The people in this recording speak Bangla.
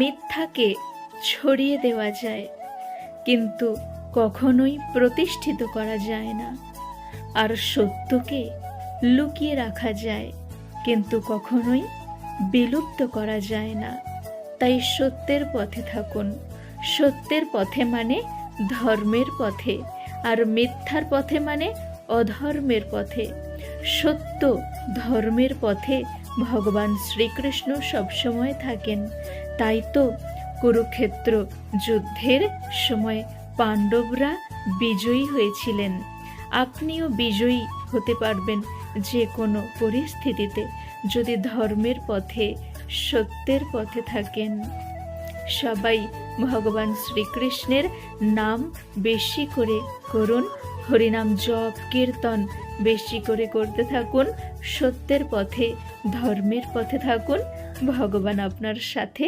মিথ্যাকে ছড়িয়ে দেওয়া যায়, কিন্তু কখনোই প্রতিষ্ঠিত করা যায় না। আর সত্যকে লুকিয়ে রাখা যায়, কিন্তু কখনোই বিলুপ্ত করা যায় না। তাই সত্যের পথে থাকুন। সত্যের পথে মানে ধর্মের পথে, আর মিথ্যার পথে মানে অধর্মের পথে। সত্য ধর্মের পথে ভগবান শ্রীকৃষ্ণ সবসময় থাকেন। তাই তো কুরুক্ষেত্র যুদ্ধের সময় পাণ্ডবরা বিজয়ী হয়েছিলেন। আপনিও বিজয়ী হতে পারবেন যে কোনো পরিস্থিতিতে, যদি ধর্মের পথে, সত্যের পথে থাকেন। সবাই ভগবান শ্রীকৃষ্ণের নাম বেশি করে করুন, হরিনাম জপ কীর্তন বেশি করে করতে থাকুন, সত্যের পথে, ধর্মের পথে থাকুন। ভগবান আপনার সাথে